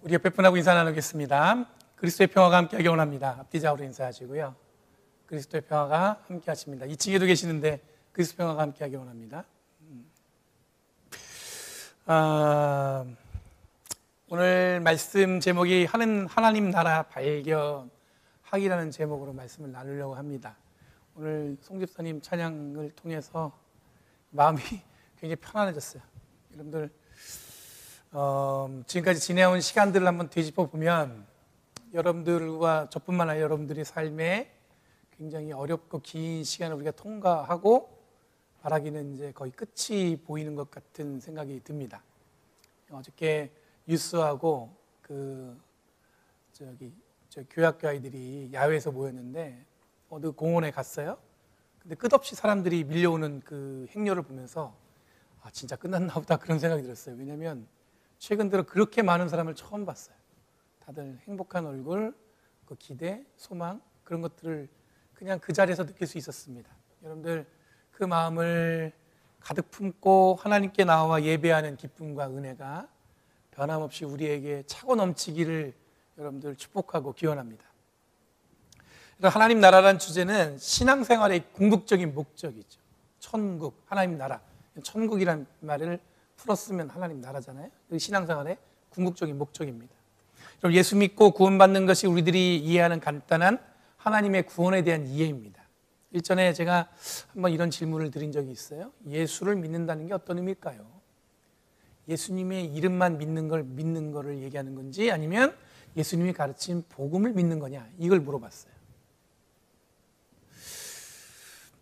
우리 옆에 분하고 인사 나누겠습니다. 그리스도의 평화가 함께하기 원합니다. 앞뒤 좌우로 인사하시고요. 그리스도의 평화가 함께하십니다. 2층에도 계시는데 그리스도의 평화가 함께하기 원합니다. 오늘 말씀 제목이 하나님 나라 발견하기라는 제목으로 말씀을 나누려고 합니다. 오늘 송 집사님 찬양을 통해서 마음이 굉장히 편안해졌어요. 여러분들 지금까지 지내온 시간들을 한번 되짚어 보면 여러분들과 저뿐만 아니라 여러분들의 삶에 굉장히 어렵고 긴 시간을 우리가 통과하고 말하기는 이제 거의 끝이 보이는 것 같은 생각이 듭니다. 어저께 뉴스하고 저 교학교 아이들이 야외에서 모였는데 어느 공원에 갔어요. 근데 끝없이 사람들이 밀려오는 그 행렬을 보면서 진짜 끝났나 보다 그런 생각이 들었어요. 왜냐하면 최근 들어 그렇게 많은 사람을 처음 봤어요. 다들 행복한 얼굴, 그 기대, 소망 그런 것들을 그냥 그 자리에서 느낄 수 있었습니다. 여러분들 그 마음을 가득 품고 하나님께 나와 예배하는 기쁨과 은혜가 변함없이 우리에게 차고 넘치기를 여러분들 축복하고 기원합니다. 하나님 나라라는 주제는 신앙생활의 궁극적인 목적이죠. 천국, 하나님 나라. 천국이란 말을 풀었으면 하나님 나라잖아요. 신앙생활의 궁극적인 목적입니다. 예수 믿고 구원받는 것이 우리들이 이해하는 간단한 하나님의 구원에 대한 이해입니다. 일전에 제가 한번 이런 질문을 드린 적이 있어요. 예수를 믿는다는 게 어떤 의미일까요? 예수님의 이름만 믿는 거를 얘기하는 건지 아니면 예수님이 가르친 복음을 믿는 거냐 이걸 물어봤어요.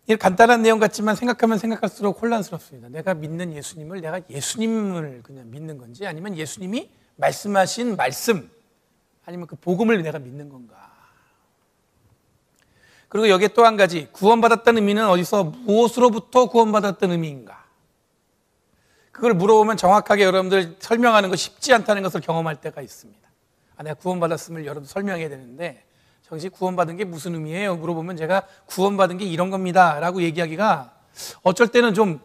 이 간단한 내용 같지만 생각하면 생각할수록 혼란스럽습니다. 내가 믿는 예수님을 내가 예수님을 그냥 믿는 건지 아니면 예수님이 말씀하신 말씀 아니면 그 복음을 내가 믿는 건가. 그리고 여기에 또 한 가지 구원받았다는 의미는 어디서 무엇으로부터 구원받았다는 의미인가. 그걸 물어보면 정확하게 여러분들 설명하는 거 쉽지 않다는 것을 경험할 때가 있습니다. 내가 구원받았음을 여러분 설명해야 되는데 정식 구원받은 게 무슨 의미예요? 물어보면 제가 구원받은 게 이런 겁니다 라고 얘기하기가 어쩔 때는 좀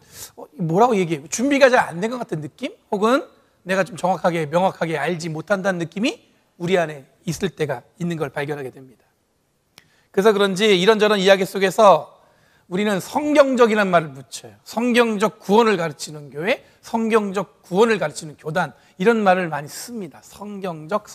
뭐라고 얘기해요? 준비가 잘 안 된 것 같은 느낌? 혹은 내가 좀 정확하게 명확하게 알지 못한다는 느낌이 우리 안에 있을 때가 있는 걸 발견하게 됩니다. 그래서 그런지 이런저런 이야기 속에서 우리는 성경적이라는 말을 붙여요. 성경적 구원을 가르치는 교회, 성경적 구원을 가르치는 교단 이런 말을 많이 씁니다. 성경적.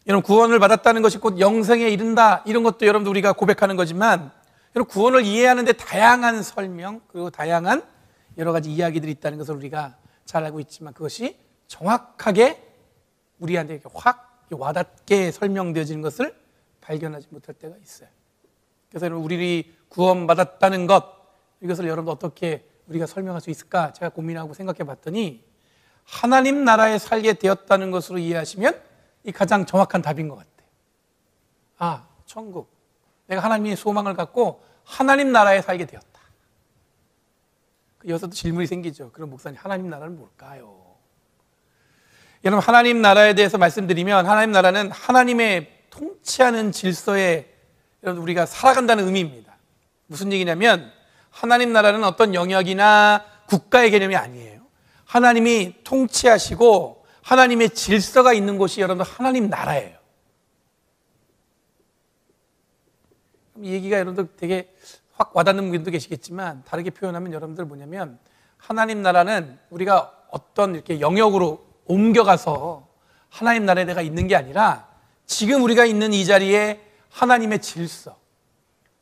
여러분 구원을 받았다는 것이 곧 영생에 이른다 이런 것도 여러분들 우리가 고백하는 거지만 여러분 구원을 이해하는데 다양한 설명 그리고 다양한 여러 가지 이야기들이 있다는 것을 우리가 잘 알고 있지만 그것이 정확하게 우리한테 이렇게 확 와닿게 설명되어지는 것을 발견하지 못할 때가 있어요. 그래서 여러분 우리 구원받았다는 것 이것을 여러분 어떻게 우리가 설명할 수 있을까 제가 고민하고 생각해 봤더니 하나님 나라에 살게 되었다는 것으로 이해하시면 이 가장 정확한 답인 것 같아요. 천국. 내가 하나님의 소망을 갖고 하나님 나라에 살게 되었다. 여기서도 질문이 생기죠. 그럼 목사님 하나님 나라는 뭘까요? 여러분 하나님 나라에 대해서 말씀드리면 하나님 나라는 하나님의 통치하는 질서에 여러분 우리가 살아간다는 의미입니다. 무슨 얘기냐면 하나님 나라는 어떤 영역이나 국가의 개념이 아니에요. 하나님이 통치하시고 하나님의 질서가 있는 곳이 여러분 하나님 나라예요. 이 얘기가 여러분들 되게 확 와닿는 분도 계시겠지만 다르게 표현하면 여러분들 뭐냐면 하나님 나라는 우리가 어떤 이렇게 영역으로 옮겨가서 하나님 나라에 내가 있는 게 아니라 지금 우리가 있는 이 자리에 하나님의 질서,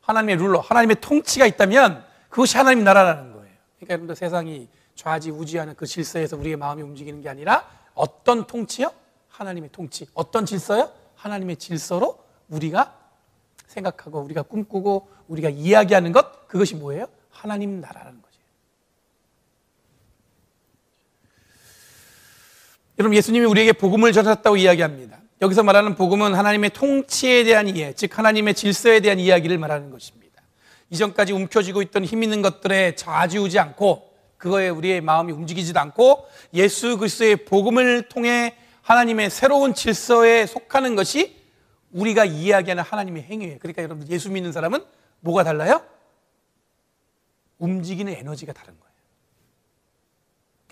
하나님의 룰러, 하나님의 통치가 있다면 그것이 하나님 나라라는 거예요. 그러니까 여러분들 세상이 좌지우지하는 그 질서에서 우리의 마음이 움직이는 게 아니라 어떤 통치요? 하나님의 통치. 어떤 질서요? 하나님의 질서로 우리가 생각하고 우리가 꿈꾸고 우리가 이야기하는 것 그것이 뭐예요? 하나님 나라라는 거죠. 여러분 예수님이 우리에게 복음을 전하셨다고 이야기합니다. 여기서 말하는 복음은 하나님의 통치에 대한 이해, 즉 하나님의 질서에 대한 이야기를 말하는 것입니다. 이전까지 움켜쥐고 있던 힘 있는 것들에 좌지우지 않고 그거에 우리의 마음이 움직이지도 않고 예수 그리스도의 복음을 통해 하나님의 새로운 질서에 속하는 것이 우리가 이야기하는 하나님의 행위예요. 그러니까 여러분 예수 믿는 사람은 뭐가 달라요? 움직이는 에너지가 다른 거예요.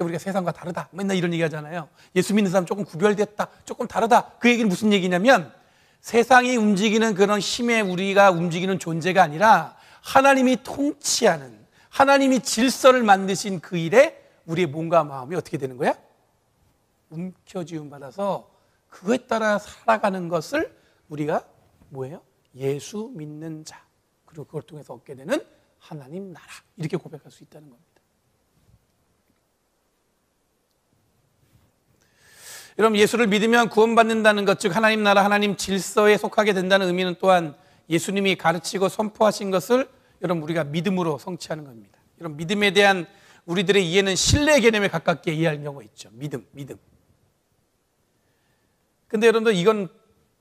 우리가 세상과 다르다. 맨날 이런 얘기 하잖아요. 예수 믿는 사람 조금 구별됐다. 조금 다르다. 그 얘기는 무슨 얘기냐면 세상이 움직이는 그런 힘에 우리가 움직이는 존재가 아니라 하나님이 통치하는, 하나님이 질서를 만드신 그 일에 우리의 몸과 마음이 어떻게 되는 거야? 움켜쥐움 받아서 그거에 따라 살아가는 것을 우리가 뭐예요? 예수 믿는 자, 그리고 그걸 통해서 얻게 되는 하나님 나라, 이렇게 고백할 수 있다는 겁니다. 여러분, 예수를 믿으면 구원받는다는 것, 즉 하나님 나라, 하나님 질서에 속하게 된다는 의미는 또한 예수님이 가르치고 선포하신 것을 여러분 우리가 믿음으로 성취하는 겁니다. 여러분, 믿음에 대한 우리들의 이해는 신뢰 개념에 가깝게 이해할 경우가 있죠. 믿음. 근데 여러분들 이건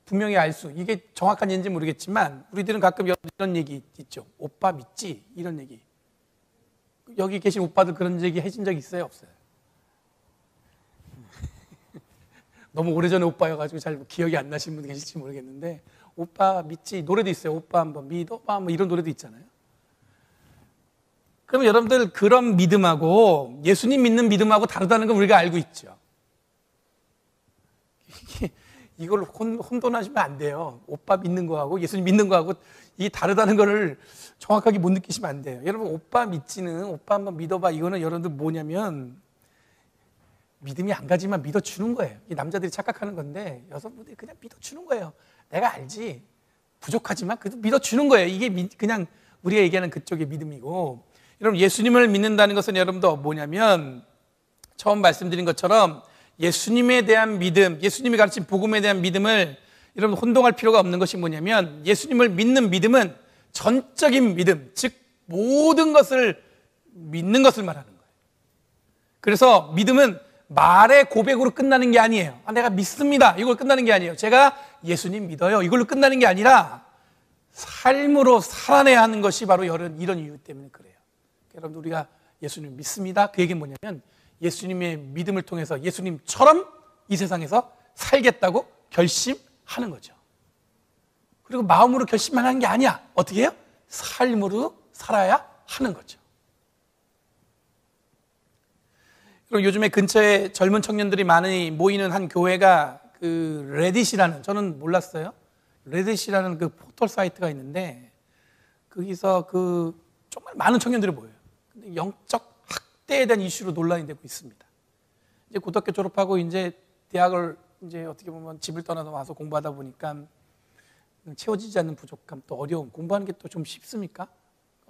분명히 이게 정확한 얘기인지 모르겠지만 우리들은 가끔 이런 얘기 있죠. 오빠 믿지? 이런 얘기. 여기 계신 오빠들 그런 얘기 해준 적 있어요? 없어요? 너무 오래전에 오빠여가지고 잘 기억이 안 나시는 분 계실지 모르겠는데 오빠 믿지? 노래도 있어요. 오빠 한번 믿어봐, 뭐 이런 노래도 있잖아요. 그러면 여러분들 그런 믿음하고 예수님 믿는 믿음하고 다르다는 걸 우리가 알고 있죠. 이걸 혼돈하시면 안 돼요. 오빠 믿는 거하고 예수님 믿는 거하고 이 다르다는 거를 정확하게 못 느끼시면 안 돼요. 여러분, 오빠 믿지는 오빠 한번 믿어봐, 이거는 여러분들 뭐냐면 믿음이 안 가지만 믿어주는 거예요. 이 남자들이 착각하는 건데 여성분들이 그냥 믿어주는 거예요. 내가 알지, 부족하지만 그래도 믿어주는 거예요. 이게 그냥 우리가 얘기하는 그쪽의 믿음이고, 여러분 예수님을 믿는다는 것은 여러분도 뭐냐면 처음 말씀드린 것처럼 예수님에 대한 믿음, 예수님이 가르친 복음에 대한 믿음을 여러분 혼동할 필요가 없는 것이 뭐냐면 예수님을 믿는 믿음은 전적인 믿음, 즉 모든 것을 믿는 것을 말하는 거예요. 그래서 믿음은 말의 고백으로 끝나는 게 아니에요. 내가 믿습니다, 이걸 끝나는 게 아니에요. 제가 예수님 믿어요, 이걸로 끝나는 게 아니라 삶으로 살아내야 하는 것이 바로 이런 이유 때문에 그래요. 여러분, 우리가 예수님 믿습니다, 그 얘기는 뭐냐면 예수님의 믿음을 통해서 예수님처럼 이 세상에서 살겠다고 결심하는 거죠. 그리고 마음으로 결심만 하는 게 아니야. 어떻게 해요? 삶으로 살아야 하는 거죠. 그리고 요즘에 근처에 젊은 청년들이 많이 모이는 한 교회가 그 레딧이라는, 저는 몰랐어요. 레딧이라는 그 포털 사이트가 있는데 거기서 그 정말 많은 청년들이 모여요. 근데 영적 학대에 대한 이슈로 논란이 되고 있습니다. 이제 고등학교 졸업하고 이제 대학을 이제 어떻게 보면 집을 떠나서 와서 공부하다 보니까 채워지지 않는 부족감, 또 어려움, 공부하는 게 또 좀 쉽습니까?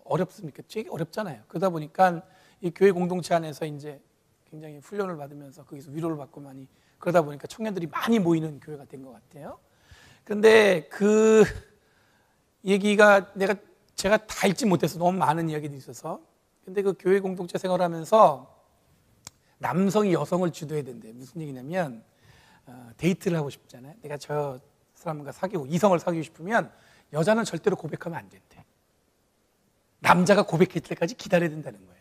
어렵습니까? 되게 어렵잖아요. 그러다 보니까 이 교회 공동체 안에서 이제 굉장히 훈련을 받으면서 거기서 위로를 받고 많이, 그러다 보니까 청년들이 많이 모이는 교회가 된 것 같아요. 그런데 그 얘기가 제가 다 읽지 못해서 너무 많은 이야기들이 있어서, 근데 그 교회 공동체 생활하면서 남성이 여성을 주도해야 된대. 무슨 얘기냐면 데이트를 하고 싶잖아요. 내가 저 사람과 이성을 사귀고 싶으면 여자는 절대로 고백하면 안 된대. 남자가 고백할 때까지 기다려야 된다는 거예요.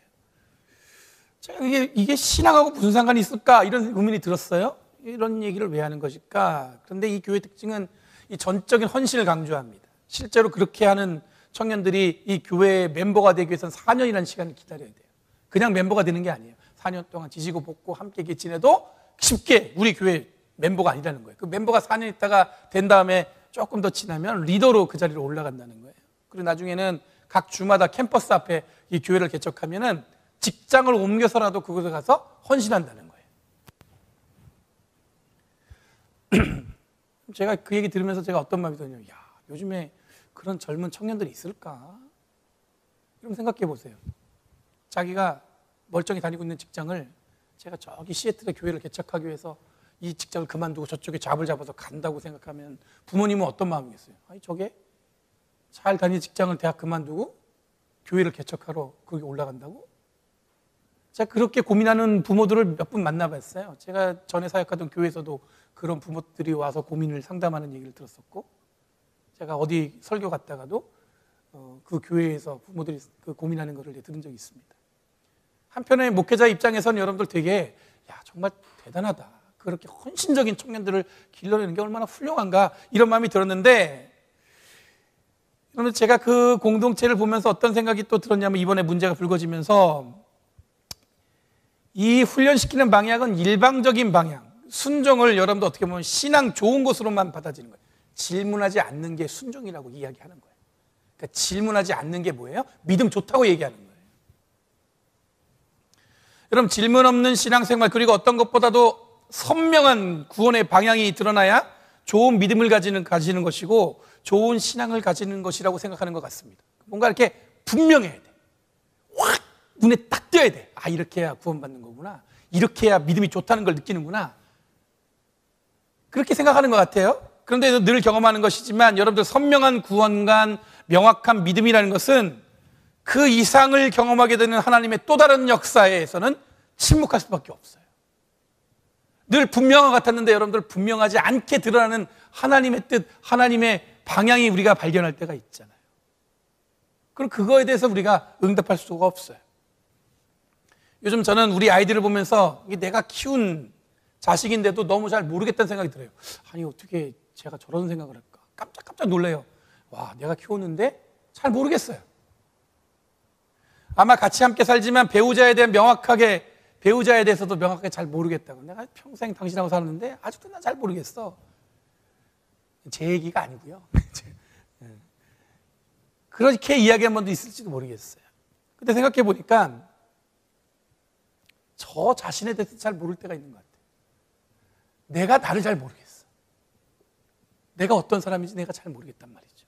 제가 이게 신앙하고 무슨 상관이 있을까, 이런 의문이 들었어요. 이런 얘기를 왜 하는 것일까? 그런데 이 교회 특징은 이 전적인 헌신을 강조합니다. 실제로 그렇게 하는 청년들이 이 교회의 멤버가 되기 위해서는 4년이라는 시간을 기다려야 돼요. 그냥 멤버가 되는 게 아니에요. 4년 동안 지지고 볶고 함께 지내도 쉽게 우리 교회 멤버가 아니라는 거예요. 그 멤버가 4년 있다가 된 다음에 조금 더 지나면 리더로 그 자리로 올라간다는 거예요. 그리고 나중에는 각 주마다 캠퍼스 앞에 이 교회를 개척하면은 직장을 옮겨서라도 그곳에 가서 헌신한다는 거예요. 제가 그 얘기 들으면서 제가 어떤 마음이 드냐면, 요즘에 그런 젊은 청년들이 있을까? 이런 생각해 보세요. 자기가 멀쩡히 다니고 있는 직장을 제가 저기 시애틀에 교회를 개척하기 위해서 이 직장을 그만두고 저쪽에 잡을 잡아서 간다고 생각하면 부모님은 어떤 마음이겠어요? 아니, 저게 잘 다니는 직장을 대학 그만두고 교회를 개척하러 거기 올라간다고? 제가 그렇게 고민하는 부모들을 몇 분 만나봤어요. 제가 전에 사역하던 교회에서도 그런 부모들이 와서 고민을 상담하는 얘기를 들었었고, 제가 어디 설교 갔다가도 그 교회에서 부모들이 그 고민하는 것을 들은 적이 있습니다. 한편에 목회자 입장에서는 여러분들 되게 정말 대단하다, 그렇게 헌신적인 청년들을 길러내는 게 얼마나 훌륭한가, 이런 마음이 들었는데, 여러분 제가 그 공동체를 보면서 어떤 생각이 또 들었냐면, 이번에 문제가 불거지면서 이 훈련시키는 방향은 일방적인 방향, 순종을 여러분도 어떻게 보면 신앙 좋은 것으로만 받아들이는 거예요. 질문하지 않는 게 순종이라고 이야기하는 거예요. 그러니까 질문하지 않는 게 뭐예요? 믿음 좋다고 얘기하는 거예요. 여러분, 질문 없는 신앙생활, 그리고 어떤 것보다도 선명한 구원의 방향이 드러나야 좋은 믿음을 가지는 것이고 좋은 신앙을 가지는 것이라고 생각하는 것 같습니다. 뭔가 이렇게 분명해야 돼. 확 눈에 딱 띄어야 돼. 아, 이렇게 해야 구원받는 거구나. 이렇게 해야 믿음이 좋다는 걸 느끼는구나. 그렇게 생각하는 것 같아요. 그런데 늘 경험하는 것이지만 여러분들, 선명한 구원관, 명확한 믿음이라는 것은 그 이상을 경험하게 되는 하나님의 또 다른 역사에서는 침묵할 수밖에 없어요. 늘 분명한 것 같았는데 여러분들, 분명하지 않게 드러나는 하나님의 뜻, 하나님의 방향이 우리가 발견할 때가 있잖아요. 그럼 그거에 대해서 우리가 응답할 수가 없어요. 요즘 저는 우리 아이들을 보면서 이게 내가 키운 자식인데도 너무 잘 모르겠다는 생각이 들어요. 아니, 어떻게 제가 저런 생각을 할까? 깜짝 놀라요. 와, 내가 키웠는데 잘 모르겠어요. 아마 같이 함께 살지만 배우자에 대해서도 명확하게 잘 모르겠다고. 내가 평생 당신하고 살았는데 아직도 난 잘 모르겠어. 제 얘기가 아니고요. 그렇게 이야기한 분도 있을지도 모르겠어요. 근데 생각해 보니까 저 자신에 대해서 잘 모를 때가 있는 것 같아요. 내가 나를 잘 모르겠어. 내가 어떤 사람인지 내가 잘 모르겠단 말이죠.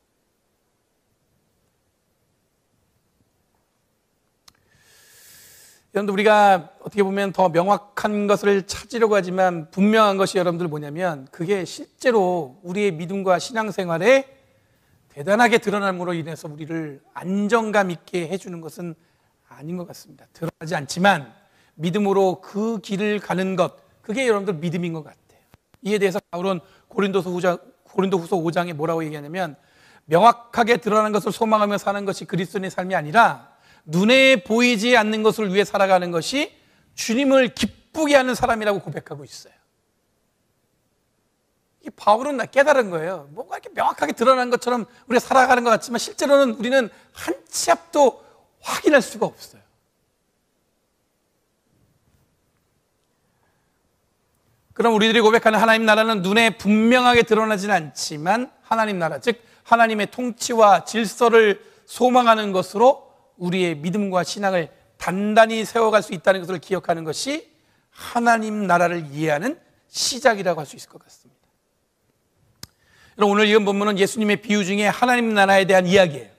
여러분들, 우리가 어떻게 보면 더 명확한 것을 찾으려고 하지만 분명한 것이 여러분들 뭐냐면 그게 실제로 우리의 믿음과 신앙생활에 대단하게 드러남으로 인해서 우리를 안정감 있게 해주는 것은 아닌 것 같습니다. 드러나지 않지만 믿음으로 그 길을 가는 것, 그게 여러분들 믿음인 것 같아요. 이에 대해서 바울은 고린도후서 5장에 뭐라고 얘기하냐면, 명확하게 드러나는 것을 소망하며 사는 것이 그리스도인의 삶이 아니라 눈에 보이지 않는 것을 위해 살아가는 것이 주님을 기쁘게 하는 사람이라고 고백하고 있어요. 이 바울은 깨달은 거예요. 뭔가 이렇게 명확하게 드러난 것처럼 우리가 살아가는 것 같지만 실제로는 우리는 한 치 앞도 확인할 수가 없어요. 그럼 우리들이 고백하는 하나님 나라는 눈에 분명하게 드러나지는 않지만 하나님 나라, 즉 하나님의 통치와 질서를 소망하는 것으로 우리의 믿음과 신앙을 단단히 세워갈 수 있다는 것을 기억하는 것이 하나님 나라를 이해하는 시작이라고 할 수 있을 것 같습니다. 여러분, 오늘 읽은 본문은 예수님의 비유 중에 하나님 나라에 대한 이야기예요.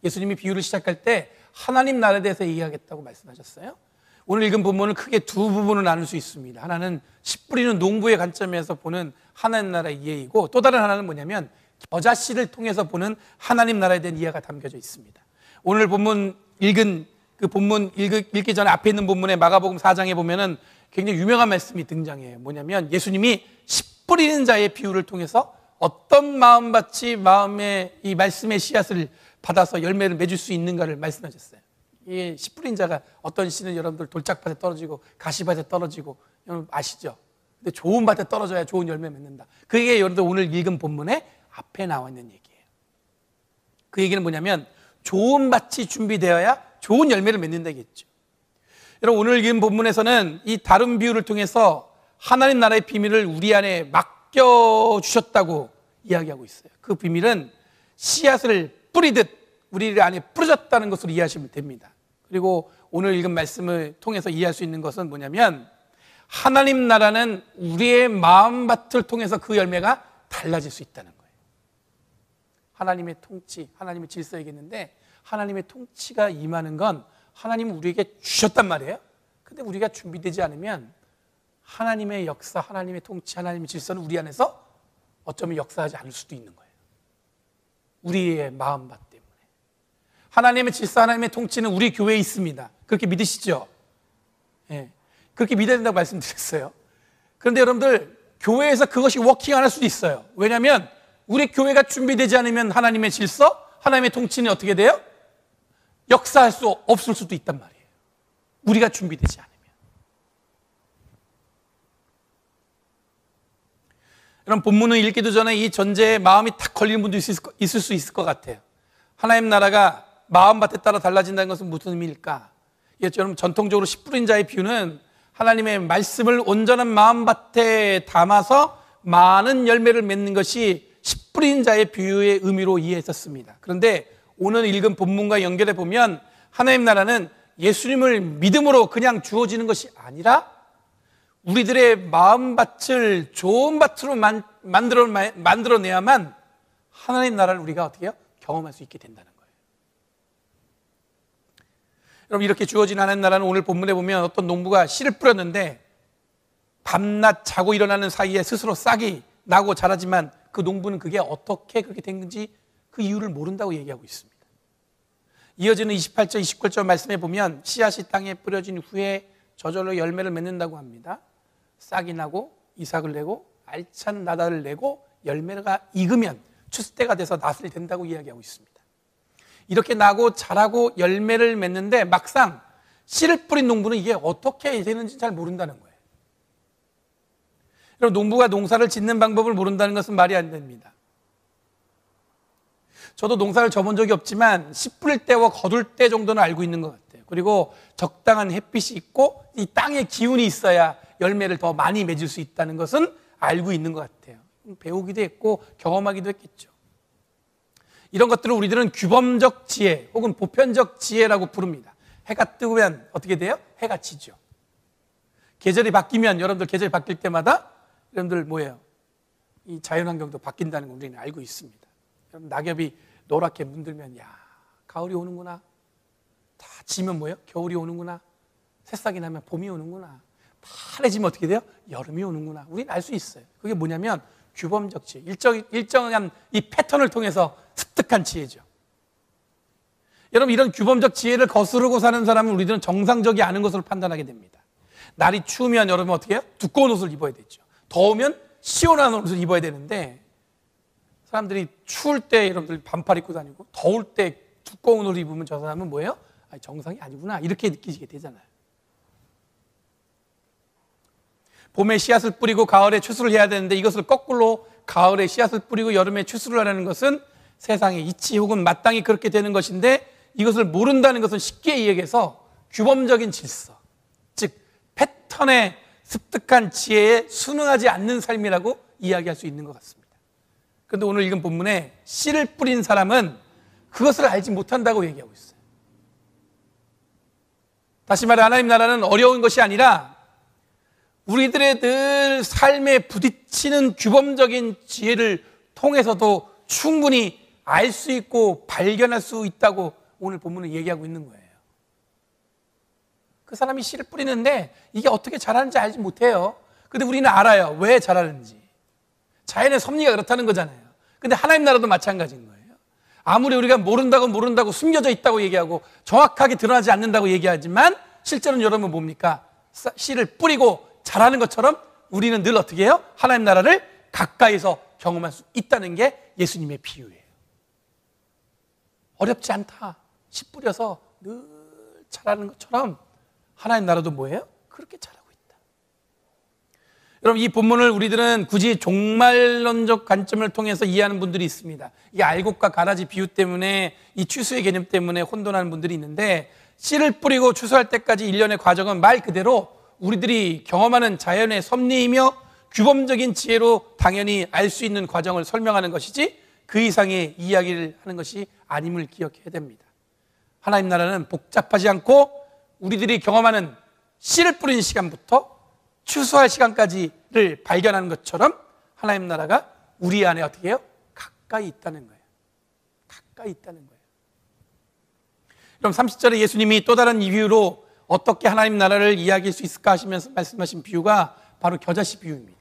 예수님이 비유를 시작할 때 하나님 나라에 대해서 얘기하겠다고 말씀하셨어요. 오늘 읽은 본문은 크게 두 부분으로 나눌 수 있습니다. 하나는 씨 뿌리는 농부의 관점에서 보는 하나님 나라의 이해이고, 또 다른 하나는 뭐냐면 겨자씨를 통해서 보는 하나님 나라에 대한 이해가 담겨져 있습니다. 오늘 본문 읽은 그 본문 읽기 전에 앞에 있는 본문에 마가복음 4장에 보면은 굉장히 유명한 말씀이 등장해요. 뭐냐면 예수님이 씨 뿌리는 자의 비유를 통해서 어떤 마음밭이 마음의 이 말씀의 씨앗을 받아서 열매를 맺을 수 있는가를 말씀하셨어요. 이 씨 뿌린 자가 어떤 씨는 여러분들 돌짝밭에 떨어지고 가시밭에 떨어지고 여러분 아시죠? 근데 좋은 밭에 떨어져야 좋은 열매 맺는다. 그게 여러분들 오늘 읽은 본문에 앞에 나와 있는 얘기예요. 그 얘기는 뭐냐면 좋은 밭이 준비되어야 좋은 열매를 맺는다겠죠. 여러분, 오늘 읽은 본문에서는 이 다른 비유를 통해서 하나님 나라의 비밀을 우리 안에 맡겨주셨다고 이야기하고 있어요. 그 비밀은 씨앗을 뿌리듯 우리 안에 뿌려졌다는 것으로 이해하시면 됩니다. 그리고 오늘 읽은 말씀을 통해서 이해할 수 있는 것은 뭐냐면 하나님 나라는 우리의 마음밭을 통해서 그 열매가 달라질 수 있다는 거예요. 하나님의 통치, 하나님의 질서이겠는데 하나님의 통치가 임하는 건 하나님은 우리에게 주셨단 말이에요. 근데 우리가 준비되지 않으면 하나님의 역사, 하나님의 통치, 하나님의 질서는 우리 안에서 어쩌면 역사하지 않을 수도 있는 거예요. 우리의 마음밭 때문에. 하나님의 질서, 하나님의 통치는 우리 교회에 있습니다. 그렇게 믿으시죠? 예. 그렇게 믿어야 된다고 말씀드렸어요. 그런데 여러분들, 교회에서 그것이 워킹 안 할 수도 있어요. 왜냐하면 우리 교회가 준비되지 않으면 하나님의 질서, 하나님의 통치는 어떻게 돼요? 역사할 수 없을 수도 있단 말이에요. 우리가 준비되지 않으면. 여러분, 본문을 읽기도 전에 이 전제에 마음이 탁 걸리는 분도 있을 수 있을 것 같아요. 하나님 나라가 마음밭에 따라 달라진다는 것은 무슨 의미일까? 여러분, 전통적으로 씨 뿌린 자의 비유는 하나님의 말씀을 온전한 마음밭에 담아서 많은 열매를 맺는 것이 씨 뿌린 자의 비유의 의미로 이해했었습니다. 그런데 오늘 읽은 본문과 연결해 보면 하나님 나라는 예수님을 믿음으로 그냥 주어지는 것이 아니라 우리들의 마음밭을 좋은 밭으로 만들어내야만 하나님 나라를 우리가 어떻게 해요? 경험할 수 있게 된다는 거예요. 여러분, 이렇게 주어진 하나님 나라는 오늘 본문에 보면 어떤 농부가 씨를 뿌렸는데 밤낮 자고 일어나는 사이에 스스로 싹이 나고 자라지만 그 농부는 그게 어떻게 그렇게 된 건지 그 이유를 모른다고 얘기하고 있습니다. 이어지는 28절, 29절 말씀에 보면 씨앗이 땅에 뿌려진 후에 저절로 열매를 맺는다고 합니다. 싹이 나고 이삭을 내고 알찬 나달을 내고 열매가 익으면 추수때가 돼서 낫을 된다고 이야기하고 있습니다. 이렇게 나고 자라고 열매를 맺는데 막상 씨를 뿌린 농부는 이게 어떻게 되는지 잘 모른다는 거예요. 여러분, 농부가 농사를 짓는 방법을 모른다는 것은 말이 안 됩니다. 저도 농사를 져본 적이 없지만 씨 뿌릴 때와 거둘 때 정도는 알고 있는 것 같아요. 그리고 적당한 햇빛이 있고 이 땅의 기운이 있어야 열매를 더 많이 맺을 수 있다는 것은 알고 있는 것 같아요. 배우기도 했고 경험하기도 했겠죠. 이런 것들을 우리들은 규범적 지혜 혹은 보편적 지혜라고 부릅니다. 해가 뜨면 어떻게 돼요? 해가 지죠. 계절이 바뀌면 여러분들 계절이 바뀔 때마다 여러분들 뭐예요? 이 자연환경도 바뀐다는 걸 우리는 알고 있습니다. 여러분, 낙엽이 노랗게 문들면 야, 가을이 오는구나. 다 지면 뭐예요? 겨울이 오는구나. 새싹이 나면 봄이 오는구나. 파래지면 어떻게 돼요? 여름이 오는구나. 우리는 알 수 있어요. 그게 뭐냐면 규범적 지혜, 일정한 이 패턴을 통해서 습득한 지혜죠. 여러분, 이런 규범적 지혜를 거스르고 사는 사람은 우리들은 정상적이 않은 것으로 판단하게 됩니다. 날이 추우면 여러분 어떻게 해요? 두꺼운 옷을 입어야 되죠. 더우면 시원한 옷을 입어야 되는데 사람들이 추울 때 여러분들 반팔 입고 다니고 더울 때 두꺼운 옷을 입으면 저 사람은 뭐예요? 아니, 정상이 아니구나 이렇게 느끼게 되잖아요. 봄에 씨앗을 뿌리고 가을에 추수를 해야 되는데 이것을 거꾸로 가을에 씨앗을 뿌리고 여름에 추수를 하라는 것은 세상의 이치 혹은 마땅히 그렇게 되는 것인데 이것을 모른다는 것은 쉽게 이야기해서 규범적인 질서, 즉 패턴에 습득한 지혜에 순응하지 않는 삶이라고 이야기할 수 있는 것 같습니다. 그런데 오늘 읽은 본문에 씨를 뿌린 사람은 그것을 알지 못한다고 얘기하고 있어요. 다시 말해 하나님 나라는 어려운 것이 아니라 우리들의 늘 삶에 부딪히는 규범적인 지혜를 통해서도 충분히 알 수 있고 발견할 수 있다고 오늘 본문은 얘기하고 있는 거예요. 그 사람이 씨를 뿌리는데 이게 어떻게 자라는지 알지 못해요. 근데 우리는 알아요. 왜 자라는지. 자연의 섭리가 그렇다는 거잖아요. 근데 하나님 나라도 마찬가지인 거예요. 아무리 우리가 모른다고 숨겨져 있다고 얘기하고 정확하게 드러나지 않는다고 얘기하지만 실제로는 여러분 뭡니까? 씨를 뿌리고 자라는 것처럼 우리는 늘 어떻게 해요? 하나님 나라를 가까이서 경험할 수 있다는 게 예수님의 비유예요. 어렵지 않다. 씨 뿌려서 늘 자라는 것처럼 하나님 나라도 뭐예요? 그렇게 자라고 있다. 여러분, 이 본문을 우리들은 굳이 종말론적 관점을 통해서 이해하는 분들이 있습니다. 이 알곡과 가라지 비유 때문에 이 추수의 개념 때문에 혼돈하는 분들이 있는데 씨를 뿌리고 추수할 때까지 일련의 과정은 말 그대로 우리들이 경험하는 자연의 섭리이며 규범적인 지혜로 당연히 알 수 있는 과정을 설명하는 것이지 그 이상의 이야기를 하는 것이 아님을 기억해야 됩니다. 하나님 나라는 복잡하지 않고 우리들이 경험하는 씨를 뿌리는 시간부터 추수할 시간까지를 발견하는 것처럼 하나님 나라가 우리 안에 어떻게 해요? 가까이 있다는 거예요. 가까이 있다는 거예요. 그럼 30절에 예수님이 또 다른 이유로 어떻게 하나님 나라를 이야기할 수 있을까 하시면서 말씀하신 비유가 바로 겨자씨 비유입니다.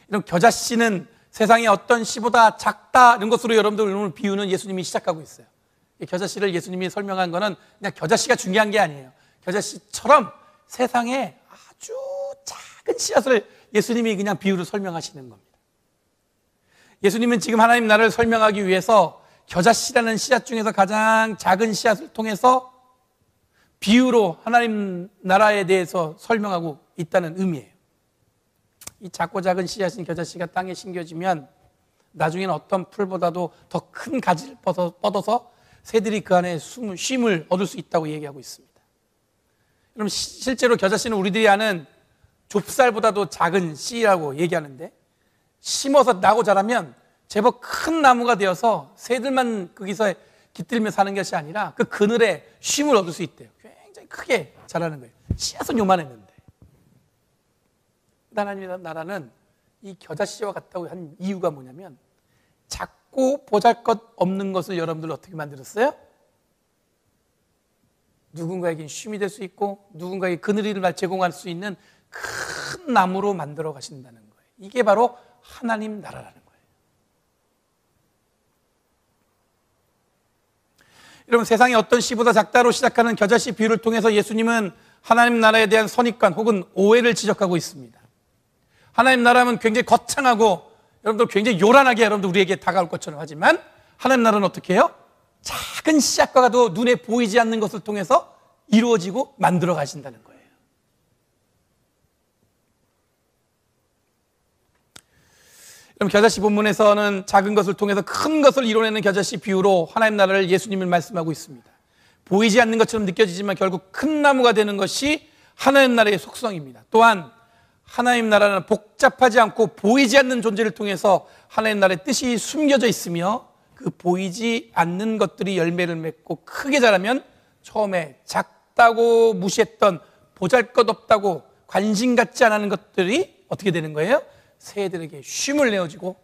이런 겨자씨는 세상의 어떤 씨보다 작다는 것으로 여러분들 오늘 비유는 예수님이 시작하고 있어요. 겨자씨를 예수님이 설명한 거는 그냥 겨자씨가 중요한 게 아니에요. 겨자씨처럼 세상에 아주 작은 씨앗을 예수님이 그냥 비유로 설명하시는 겁니다. 예수님은 지금 하나님 나라를 설명하기 위해서 겨자씨라는 씨앗 중에서 가장 작은 씨앗을 통해서 비유로 하나님 나라에 대해서 설명하고 있다는 의미예요. 이 작고 작은 씨앗인 겨자씨가 땅에 심겨지면 나중에는 어떤 풀보다도 더 큰 가지를 뻗어서 새들이 그 안에 쉼을 얻을 수 있다고 얘기하고 있습니다. 그럼 실제로 겨자씨는 우리들이 아는 좁쌀보다도 작은 씨라고 얘기하는데, 심어서 나고 자라면 제법 큰 나무가 되어서 새들만 거기서 깃들며 사는 것이 아니라 그 그늘에 쉼을 얻을 수 있대요. 굉장히 크게 자라는 거예요. 씨앗은 요만했는데. 하나님의 나라는 이 겨자씨와 같다고 한 이유가 뭐냐면, 작고 보잘것없는 것을 여러분들 어떻게 만들었어요? 누군가에게 쉼이 될 수 있고 누군가에게 그늘을 제공할 수 있는 큰 나무로 만들어 가신다는 거예요. 이게 바로 하나님 나라라는 거예요. 여러분, 세상에 어떤 씨보다 작다로 시작하는 겨자씨 비유를 통해서 예수님은 하나님 나라에 대한 선입관 혹은 오해를 지적하고 있습니다. 하나님 나라는 굉장히 거창하고 여러분들 굉장히 요란하게 여러분들 우리에게 다가올 것처럼 하지만, 하나님 나라는 어떻게 해요? 작은 씨앗과도 눈에 보이지 않는 것을 통해서 이루어지고 만들어 가신다는 거예요. 그럼 겨자씨 본문에서는 작은 것을 통해서 큰 것을 이뤄내는 겨자씨 비유로 하나님 나라를 예수님은 말씀하고 있습니다. 보이지 않는 것처럼 느껴지지만 결국 큰 나무가 되는 것이 하나님 나라의 속성입니다. 또한 하나님 나라는 복잡하지 않고 보이지 않는 존재를 통해서 하나님 나라의 뜻이 숨겨져 있으며, 그 보이지 않는 것들이 열매를 맺고 크게 자라면 처음에 작다고 무시했던 보잘것없다고 관심 갖지 않은 것들이 어떻게 되는 거예요? 새들에게 쉼을 내어주고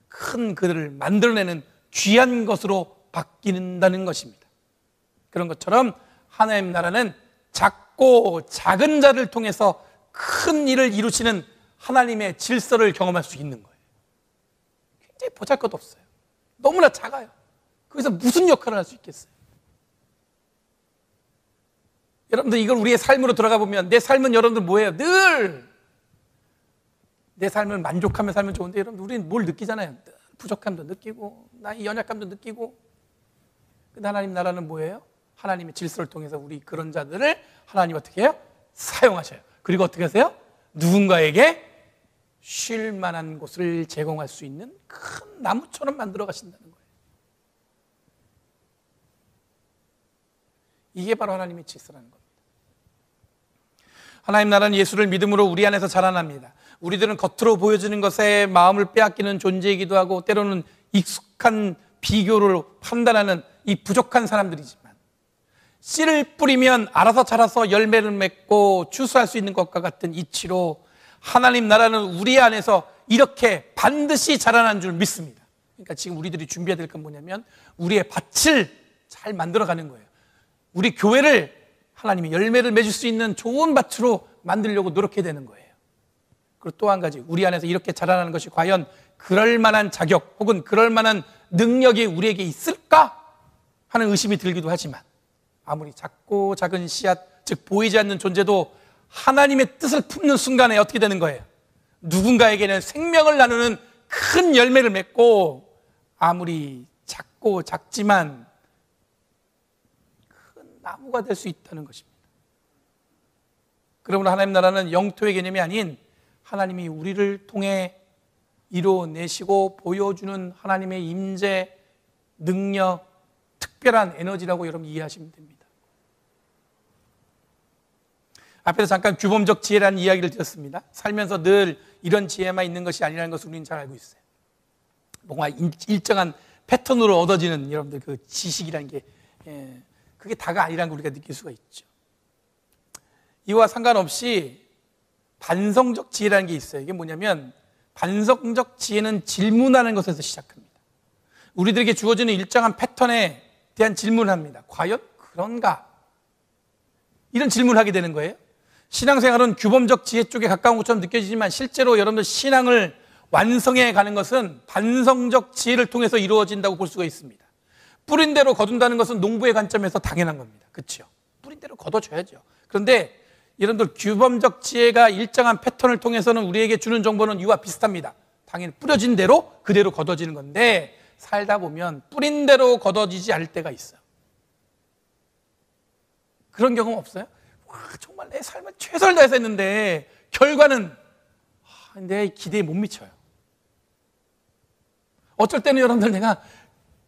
큰 그들을 만들어내는 귀한 것으로 바뀐다는 것입니다. 그런 것처럼 하나님 나라는 작고 작은 자를 통해서 큰 일을 이루시는 하나님의 질서를 경험할 수 있는 거예요. 굉장히 보잘것없어요. 너무나 작아요. 거기서 무슨 역할을 할 수 있겠어요? 여러분들, 이걸 우리의 삶으로 들어가 보면, 내 삶은 여러분들 뭐예요? 늘 내 삶을 만족하며 살면 좋은데, 여러분, 우리는 뭘 느끼잖아요. 부족함도 느끼고 나의 연약감도 느끼고. 근데 하나님 나라는 뭐예요? 하나님의 질서를 통해서 우리 그런 자들을 하나님 어떻게 해요? 사용하셔요. 그리고 어떻게 하세요? 누군가에게 쉴 만한 곳을 제공할 수 있는 큰 나무처럼 만들어 가신다는 거예요. 이게 바로 하나님의 질서라는 겁니다. 하나님 나라는 예수를 믿음으로 우리 안에서 자라납니다. 우리들은 겉으로 보여지는 것에 마음을 빼앗기는 존재이기도 하고, 때로는 익숙한 비교를 판단하는 이 부족한 사람들이지만, 씨를 뿌리면 알아서 자라서 열매를 맺고 추수할 수 있는 것과 같은 이치로 하나님 나라는 우리 안에서 이렇게 반드시 자라나는 줄 믿습니다. 그러니까 지금 우리들이 준비해야 될 건 뭐냐면, 우리의 밭을 잘 만들어가는 거예요. 우리 교회를 하나님이 열매를 맺을 수 있는 좋은 밭으로 만들려고 노력해야 되는 거예요. 그리고 또 한 가지, 우리 안에서 이렇게 자라나는 것이 과연 그럴 만한 자격 혹은 그럴 만한 능력이 우리에게 있을까 하는 의심이 들기도 하지만, 아무리 작고 작은 씨앗, 즉 보이지 않는 존재도 하나님의 뜻을 품는 순간에 어떻게 되는 거예요? 누군가에게는 생명을 나누는 큰 열매를 맺고, 아무리 작고 작지만 큰 나무가 될 수 있다는 것입니다. 그러므로 하나님 나라는 영토의 개념이 아닌 하나님이 우리를 통해 이루어내시고 보여주는 하나님의 임재, 능력, 특별한 에너지라고 여러분 이해하시면 됩니다. 앞에서 잠깐 규범적 지혜라는 이야기를 드렸습니다. 살면서 늘 이런 지혜만 있는 것이 아니라는 것을 우리는 잘 알고 있어요. 뭔가 일정한 패턴으로 얻어지는 여러분들 그 지식이라는 게, 그게 다가 아니라는 걸 우리가 느낄 수가 있죠. 이와 상관없이 반성적 지혜라는 게 있어요. 이게 뭐냐면, 반성적 지혜는 질문하는 것에서 시작합니다. 우리들에게 주어지는 일정한 패턴에 대한 질문을 합니다. 과연 그런가? 이런 질문을 하게 되는 거예요. 신앙생활은 규범적 지혜 쪽에 가까운 것처럼 느껴지지만, 실제로 여러분들 신앙을 완성해 가는 것은 반성적 지혜를 통해서 이루어진다고 볼 수가 있습니다. 뿌린 대로 거둔다는 것은 농부의 관점에서 당연한 겁니다. 그렇죠? 뿌린 대로 거둬줘야죠. 그런데 여러분들, 규범적 지혜가 일정한 패턴을 통해서는 우리에게 주는 정보는 이와 비슷합니다. 당연히 뿌려진 대로 그대로 거둬지는 건데, 살다 보면 뿌린 대로 거둬지지 않을 때가 있어요. 그런 경험 없어요? 와, 정말 내 삶을 최선을 다해서 했는데 결과는 내 기대에 못 미쳐요. 어쩔 때는 여러분들, 내가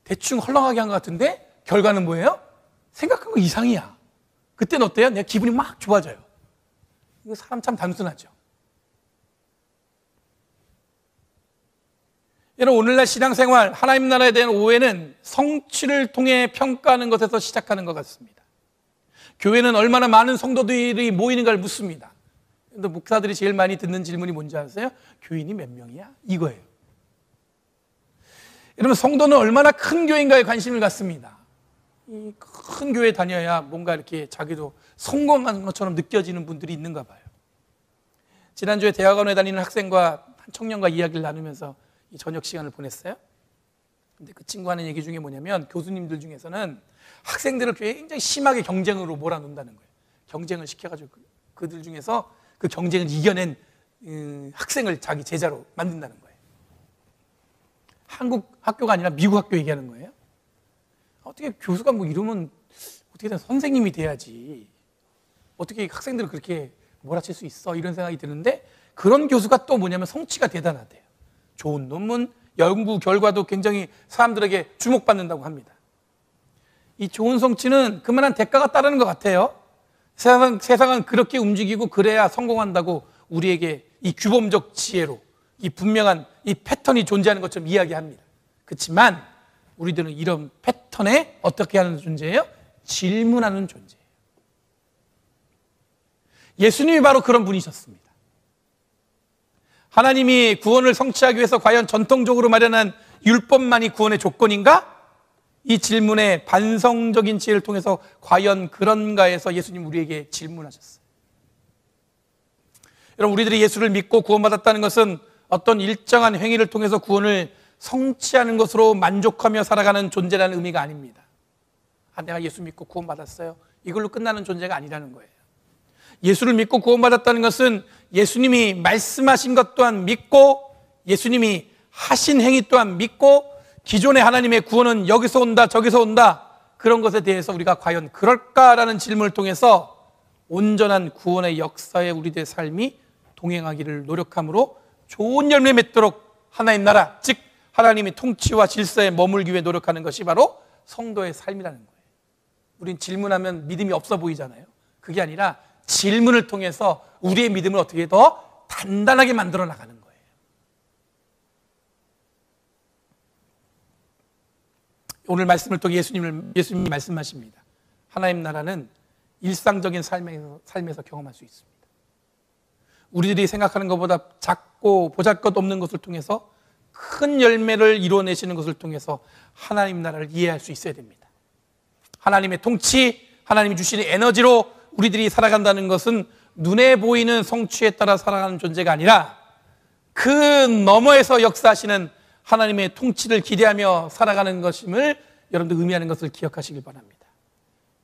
대충 헐렁하게 한 것 같은데 결과는 뭐예요? 생각한 거 이상이야. 그때는 어때요? 내가 기분이 막 좋아져요. 이거 사람 참 단순하죠. 여러분, 오늘날 신앙생활, 하나님 나라에 대한 오해는 성취를 통해 평가하는 것에서 시작하는 것 같습니다. 교회는 얼마나 많은 성도들이 모이는가를 묻습니다. 근데 목사들이 제일 많이 듣는 질문이 뭔지 아세요? 교인이 몇 명이야? 이거예요. 여러분, 성도는 얼마나 큰 교회인가에 관심을 갖습니다. 이 큰 교회 다녀야 뭔가 이렇게 자기도 성공한 것처럼 느껴지는 분들이 있는가 봐요. 지난주에 대학원에 다니는 학생과 한 청년과 이야기를 나누면서 이 저녁 시간을 보냈어요. 근데 그 친구 하는 얘기 중에 뭐냐면, 교수님들 중에서는 학생들을 굉장히 심하게 경쟁으로 몰아놓는다는 거예요. 경쟁을 시켜가지고 그들 중에서 그 경쟁을 이겨낸 학생을 자기 제자로 만든다는 거예요. 한국 학교가 아니라 미국 학교 얘기하는 거예요. 어떻게 교수가 뭐 이러면 어떻게든 선생님이 돼야지, 어떻게 학생들을 그렇게 몰아칠 수 있어, 이런 생각이 드는데, 그런 교수가 또 뭐냐면 성취가 대단하대요. 좋은 논문, 연구 결과도 굉장히 사람들에게 주목받는다고 합니다. 이 좋은 성취는 그만한 대가가 따르는 것 같아요. 세상은 그렇게 움직이고 그래야 성공한다고 우리에게 이 규범적 지혜로 이 분명한 이 패턴이 존재하는 것처럼 이야기합니다. 그렇지만 우리들은 이런 패턴에 어떻게 하는 존재예요? 질문하는 존재예요. 예수님이 바로 그런 분이셨습니다. 하나님이 구원을 성취하기 위해서 과연 전통적으로 마련한 율법만이 구원의 조건인가? 이 질문의 반성적인 지혜를 통해서 과연 그런가 해서 예수님 우리에게 질문하셨어요. 여러분, 우리들이 예수를 믿고 구원받았다는 것은 어떤 일정한 행위를 통해서 구원을 성취하는 것으로 만족하며 살아가는 존재라는 의미가 아닙니다. 내가 예수 믿고 구원받았어요, 이걸로 끝나는 존재가 아니라는 거예요. 예수를 믿고 구원받았다는 것은 예수님이 말씀하신 것 또한 믿고, 예수님이 하신 행위 또한 믿고, 기존의 하나님의 구원은 여기서 온다 저기서 온다, 그런 것에 대해서 우리가 과연 그럴까라는 질문을 통해서 온전한 구원의 역사에 우리들의 삶이 동행하기를 노력함으로 좋은 열매 맺도록 하나님 나라, 즉 하나님의 통치와 질서에 머물기 위해 노력하는 것이 바로 성도의 삶이라는 거예요. 우린 질문하면 믿음이 없어 보이잖아요. 그게 아니라 질문을 통해서 우리의 믿음을 어떻게 더 단단하게 만들어 나가는 거예요. 오늘 말씀을 통해 예수님이 말씀하십니다. 하나님 나라는 일상적인 삶에서 경험할 수 있습니다. 우리들이 생각하는 것보다 작고 보잘것없는 것을 통해서 큰 열매를 이루어내시는 것을 통해서 하나님 나라를 이해할 수 있어야 됩니다. 하나님의 통치, 하나님이 주시는 에너지로 우리들이 살아간다는 것은 눈에 보이는 성취에 따라 살아가는 존재가 아니라 그 너머에서 역사하시는 하나님의 통치를 기대하며 살아가는 것임을 여러분들 의미하는 것을 기억하시길 바랍니다.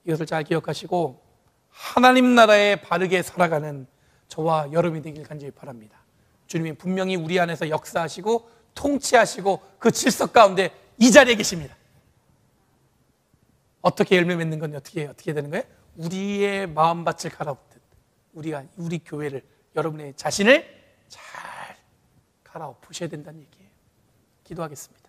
이것을 잘 기억하시고 하나님 나라에 바르게 살아가는 저와 여러분이 되길 간절히 바랍니다. 주님이 분명히 우리 안에서 역사하시고 통치하시고 그 질서 가운데 이 자리에 계십니다. 어떻게 열매 맺는 건 어떻게 되는 거예요? 우리의 마음밭을 갈아엎듯 우리 교회를, 여러분의 자신을 잘 갈아엎으셔야 된다는 얘기예요. 기도하겠습니다.